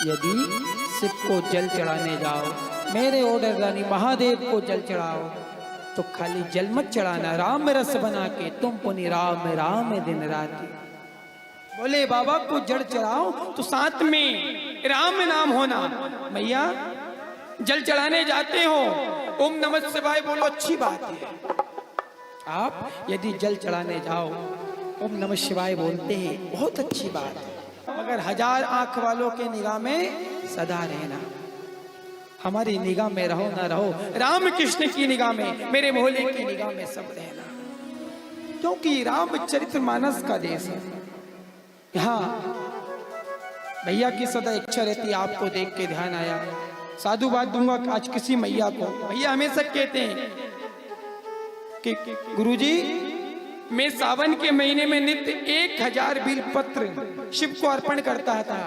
यदि शिव को जल चढ़ाने जाओ, मेरे ऑर्डर रानी महादेव को जल चढ़ाओ, तो खाली जल मत चढ़ाना, राम रस बना के तुम पुनि राम राम दिन राति। बोले बाबा को जल चढ़ाओ तो साथ में राम नाम होना। मैया जल चढ़ाने जाते हो, ओम नमः शिवाय बोलो, अच्छी बात है। आप यदि जल चढ़ाने जाओ ओम नमः शिवाय बोलते हैं, बहुत अच्छी बात है, मगर 1000 आंख वालों के निगाह में सदा रहना। हमारी निगाह में रहो ना रहो, राम कृष्ण की निगाह में, मेरे भोले की निगाह में सब रहना, क्योंकि रामचरितमानस का देश है। यहाँ भैया की सदा इच्छा रहती है, आपको देख के ध्यान आया, साधुवाद दूंगा आज किसी मैया को। भैया हमेशा कहते हैं कि गुरुजी मैं सावन के महीने में नित्य 1000 बिल पत्र शिव को अर्पण करता था,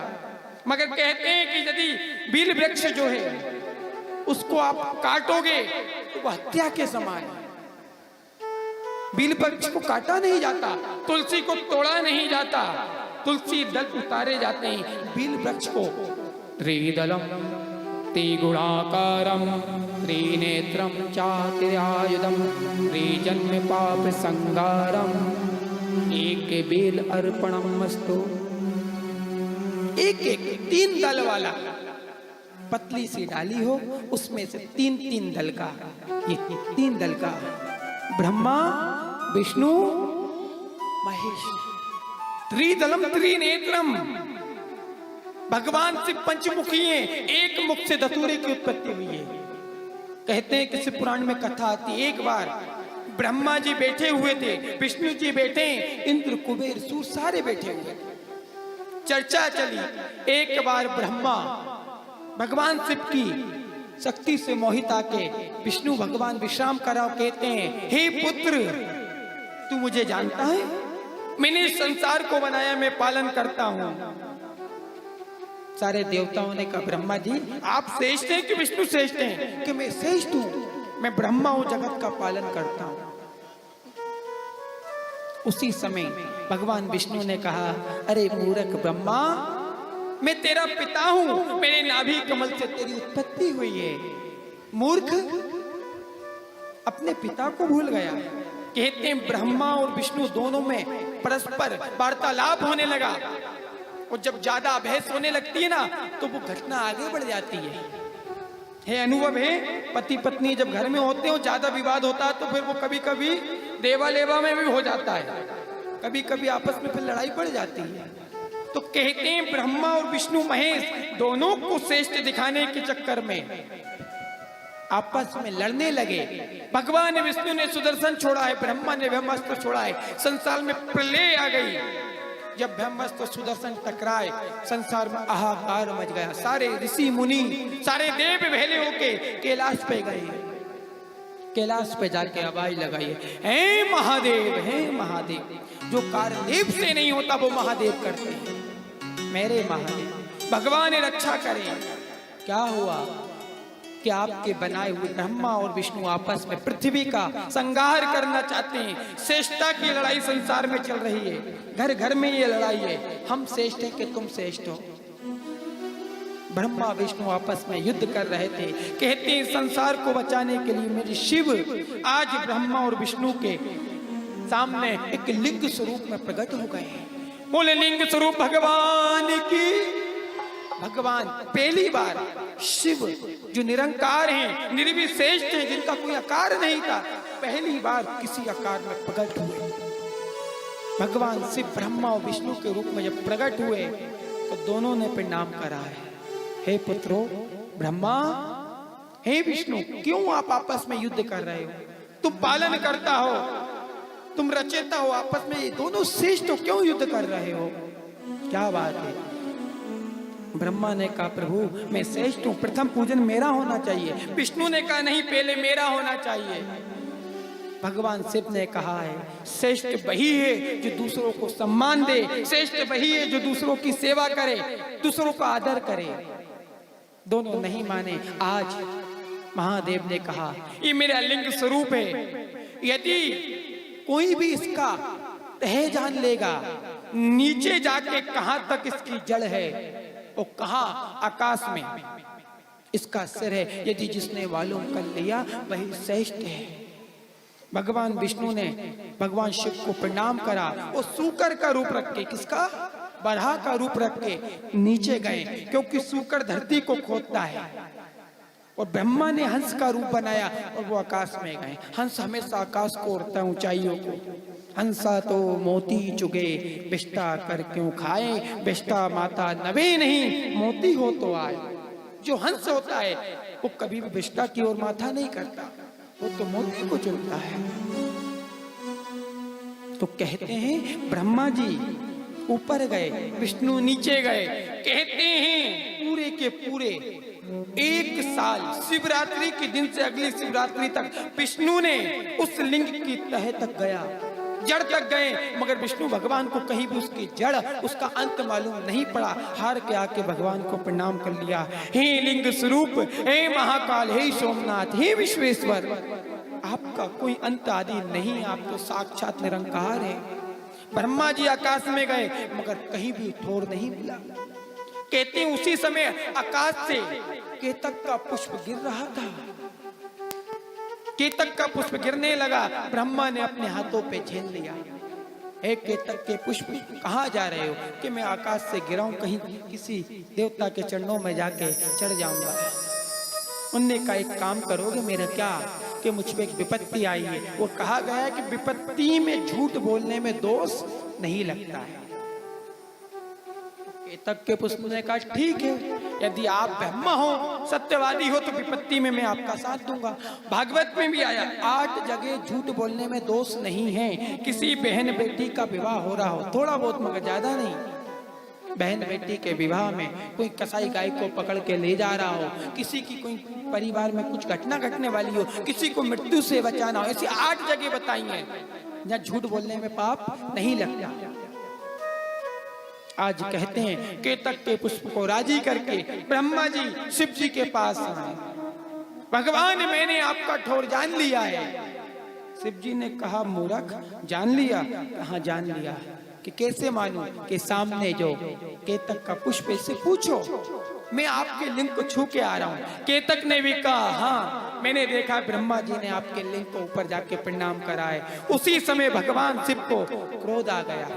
मगर कहते हैं कि यदि बिल वृक्ष जो है उसको आप काटोगे तो वह हत्या के समान है। बिल वृक्ष को काटा नहीं जाता, तुलसी को तोड़ा नहीं जाता, तुलसी दल उतारे जाते हैं, बिल वृक्ष को। त्रिदलम त्रिगुणाकारम त्रिनेत्रम चातिरायुधम त्रिजन्म पाप संगारम एक बेल अर्पणमस्तु। एक 3 दल वाला, पतली सी डाली हो, उसमें से 3 दल का, ये 3 दल का, ब्रह्मा विष्णु महेश, त्रिदलम त्रिनेत्रम। भगवान शिव पंचमुखी हैं, एक मुख से धतूरे की उत्पत्ति हुई है। कहते हैं किसी पुराण में कथा आती, एक बार ब्रह्मा जी बैठे हुए थे, विष्णु जी बैठे, इंद्र कुबेर सूर सारे बैठे हुए, चर्चा चली। एक बार ब्रह्मा भगवान शिव की शक्ति से मोहित आके विष्णु भगवान विश्राम कराओ कहते हैं, हे पुत्र तू मुझे जानता है, मैंने इस संसार को बनाया, मैं पालन करता हूं। सारे देवताओं ने कहा, ब्रह्मा जी आप श्रेष्ठ हैं कि विष्णु श्रेष्ठ हैं? कि मैं श्रेष्ठ हूं, मैं ब्रह्मा हूं, जगत का पालन करता हूं। उसी समय भगवान विष्णु ने कहा, अरे मूर्ख ब्रह्मा, मैं तेरा पिता हूं, मेरे नाभि कमल से तेरी उत्पत्ति हुई है। मूर्ख, अपने पिता को भूल गया। कहते हैं ब्रह्मा और विष्णु दोनों में परस्पर वार्तालाप होने लगा, और जब ज्यादा बहस होने लगती है ना तो वो घटना आगे बढ़ जाती है अनुभव है, पति पत्नी जब घर में होते हो, ज्यादा विवाद होता है तो फिर वो कभी कभी देवा लेवा में भी हो जाता है, कभी कभी आपस में फिर लड़ाई बढ़ जाती है। तो कहते हैं ब्रह्मा और विष्णु महेश दोनों को श्रेष्ठ दिखाने के चक्कर में आपस में लड़ने लगे। भगवान विष्णु ने सुदर्शन छोड़ा है, ब्रह्मा ने ब्रह्मास्त्र छोड़ा है, संसार में प्रलय आ गई। जब ब्रह्मास्त्र सुदर्शन टकराए, संसार में हाहाकार मच गया, सारे ऋषि मुनि, सारे देव भेले होके कैलाश पे गए। कैलाश पे जाके आवाज लगाई, हे महादेव, हे महादेव, जो कार्य देव से नहीं होता वो महादेव करते हैं, मेरे महादेव भगवान रक्षा करें। क्या हुआ कि आपके बनाए हुए ब्रह्मा और विष्णु आपस में पृथ्वी का संहार करना चाहते हैं। श्रेष्ठता की लड़ाई संसार में चल रही है, घर घर में ये लड़ाई है, हम श्रेष्ठ हैं कि तुम श्रेष्ठ हो। ब्रह्मा विष्णु आपस में युद्ध कर रहे थे। कहते हैं संसार को बचाने के लिए मेरे शिव आज ब्रह्मा और विष्णु के सामने एक लिंग स्वरूप में प्रकट हो गए हैं। बोले लिंग स्वरूप भगवान की। भगवान पहली बार शिव जो निरंकार हैं, निर्विशेष हैं, जिनका कोई आकार नहीं था, पहली बार किसी आकार में प्रकट हुए। भगवान शिव ब्रह्मा और विष्णु के रूप में जब प्रकट हुए तो दोनों ने प्रणाम करा है, हे पुत्रो ब्रह्मा, हे विष्णु, क्यों आप आपस में युद्ध कर रहे हो? तुम पालन करता हो, तुम रचेता हो, आपस में ये दोनों श्रेष्ठ हो, क्यों युद्ध कर रहे हो? क्या बात है? ब्रह्मा ने कहा, प्रभु मैं श्रेष्ठ हूं, प्रथम पूजन मेरा होना चाहिए। विष्णु ने कहा, नहीं, पहले मेरा होना चाहिए। भगवान शिव ने कहा है, श्रेष्ठ वही है जो दूसरों को सम्मान दे, श्रेष्ठ वही है जो दूसरों की सेवा करे, दूसरों का आदर करे। दोनों नहीं माने। आज महादेव ने कहा, ये मेरा लिंग स्वरूप है, यदि कोई भी इसका तह जान लेगा, नीचे जाके कहां तक इसकी जड़ है, वो कहा आकाश में इसका सिर है, यदि जिसने मालूम कर लिया वही श्रेष्ठ है। भगवान विष्णु ने भगवान शिव को प्रणाम करा। वो सूकर का रूप रख के, किसका? बरहा का रूप रख के नीचे गए, क्योंकि सूकर धरती को खोदता है। और ब्रह्मा ने हंस का रूप बनाया और वो आकाश में गए। हंस हमेशा आकाश को उड़ता, ऊंचाइयों को। हंसा तो मोती चुगे, बिष्टा कर क्यों खाए, बिष्टा माता नवे नहीं, मोती हो तो आए। जो हंस होता है वो कभी भी बिष्टा की ओर माथा नहीं करता, वो तो मोती को चुनता है। तो कहते हैं ब्रह्मा जी ऊपर गए, विष्णु नीचे गए। कहते हैं पूरे के पूरे 1 साल शिवरात्रि के दिन से अगली शिवरात्रि तक विष्णु ने उस लिंग की तह तक गया, जड़ तक गए, मगर विष्णु भगवान को कहीं भी उसकी जड़, उसका अंत मालूम नहीं पड़ा। हार के आके भगवान को प्रणाम कर लिया। हे लिंग स्वरूप, हे महाकाल, हे सोमनाथ, हे विश्वेश्वर, आपका कोई अंत आदि नहीं, आप तो साक्षात निरंकार है। ब्रह्मा जी आकाश में गए, मगर कहीं भी ठोर नहीं मिला। कहते हैं उसी समय आकाश से केतक का पुष्प गिर रहा था। केतक का पुष्प गिरने लगा, ब्रह्मा ने अपने हाथों पे झेल लिया। हे केतक के पुष्प, कहाँ जा रहे हो? कि मैं आकाश से गिराऊं, कहीं किसी देवता के चरणों में जाके चढ़ जाऊंगा। उनने कहा एक काम करोगे मेरा क्या, कि मुझ पे एक विपत्ति आई है। वो कहा गया है कि विपत्ति में झूठ बोलने में दोष नहीं लगता है। केतक के पुष्प ने कहा ठीक है, यदि आप ब्रह्मा हो, सत्यवादी हो, तो विपत्ति में मैं आपका साथ दूंगा। भागवत में भी आया 8 जगह झूठ बोलने में दोष नहीं है। किसी बहन बेटी का विवाह हो रहा हो, थोड़ा बहुत मगर ज्यादा नहीं, बहन बेटी के विवाह में कोई कसाई गाय को पकड़ के ले जा रहा हो, किसी की कोई परिवार में कुछ घटना घटने वाली हो, किसी को मृत्यु से बचाना हो, ऐसी 8 जगह बताई हैं जहाँ झूठ बोलने में पाप नहीं लगता। आज कहते हैं केतक के पुष्प को राजी करके ब्रह्मा जी शिव जी के पास आए। भगवान, मैंने आपका ठोर जान लिया है। शिव जी ने कहा मूर्ख, जान लिया? कहाँ जान लिया? कि कैसे मानूं? कि सामने जो केतक का पुष्प, इससे पूछो, मैं आपके लिंग को छू के आ रहा हूँ। केतक ने भी कहा हाँ, मैंने देखा ब्रह्मा जी ने आपके लिंग को ऊपर जाके प्रणाम करा है। उसी समय भगवान शिव को क्रोध आ गया।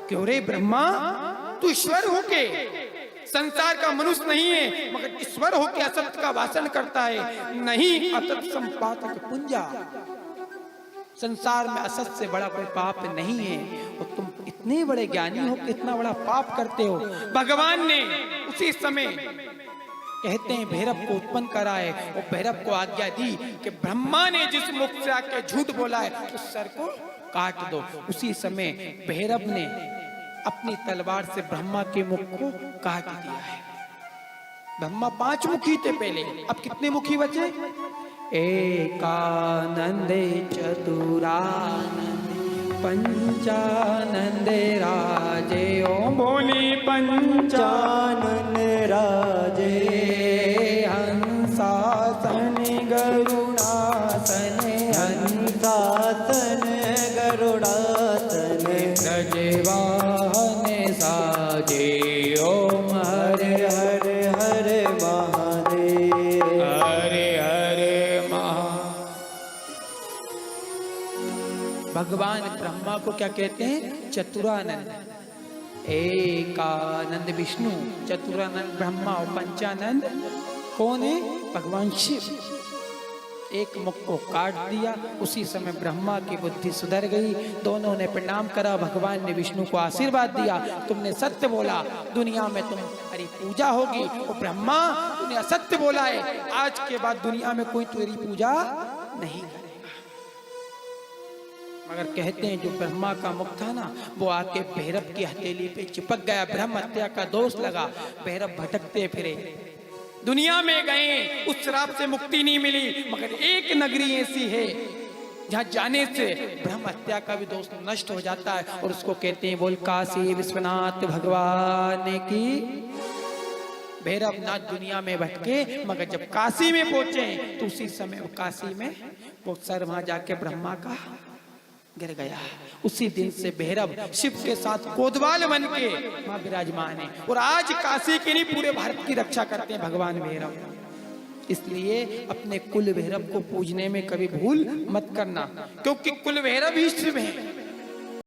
क्यों रे ब्रह्मा, तू ईश्वर होके संसार का मनुष्य नहीं है, मगर ईश्वर होके असत्य का भाषण करता है। नहीं, असत संपातक पुंजा, संसार में असत से बड़ा कोई पाप नहीं है, और तुम इतने बड़े ज्ञानी हो कि इतना बड़ा पाप करते हो। भगवान ने उसी समय कहते हैं भैरव को उत्पन्न करा है, और भैरव को आज्ञा दी कि ब्रह्मा ने जिस मुख से आके झूठ बोला है उस सर को काट दो। उसी समय भैरव ने अपनी तलवार से ब्रह्मा के मुख को काट दिया है। ब्रह्मा 5 मुखी थे पहले, अब कितने मुखी बचे? एकानंदे चतुरानंदे पंचानंदे राजे, ओम बोली पंचानंद राजे। हंसासन गरुड़ासन, हंसासन गरुड़ासन, ब्रजवाहन साजे, ओम हरे हरे हरे महादेव, हरे हरे महा। भगवान ब्रह्मा को क्या कहते हैं? चतुरानंद। एकानंद विष्णु, चतुरानंद ब्रह्मा, और पंचानंद कौन है? भगवान शिव। एक मुख को काट दिया। उसी समय ब्रह्मा की बुद्धि सुधर गई। दोनों ने प्रणाम करा। भगवान ने विष्णु को आशीर्वाद दिया, तुमने सत्य बोला, दुनिया में तुम्हारी पूजा होगी। और ब्रह्मा, तूने असत्य बोला है, आज के बाद दुनिया में कोई तेरी पूजा नहीं करेगा। मगर कहते हैं जो ब्रह्मा का मुख था ना, वो आके भैरव की हथेली पे चिपक गया। ब्रह्म हत्या का दोष लगा। भैरव भटकते फिरे, दुनिया में गए, उस श्राप से मुक्ति नहीं मिली। मगर एक नगरी ऐसी है जहाँ जाने से ब्रह्म हत्या का भी दोष नष्ट हो जाता है, और उसको कहते हैं बोल काशी विश्वनाथ भगवान की। भैरवनाथ दुनिया में भटके, मगर जब काशी में पहुंचे तो उसी समय वो काशी में वो सर वहां जाके ब्रह्मा का गिर गया। उसी दिन से भैरव शिव के साथ कोतवाल बन के वहां विराजमान है और आज काशी के नहीं पूरे भारत की रक्षा करते हैं भगवान भैरव। इसलिए अपने कुल भैरव को पूजने में कभी भूल मत करना, क्योंकि कुल भैरव ही शिव है।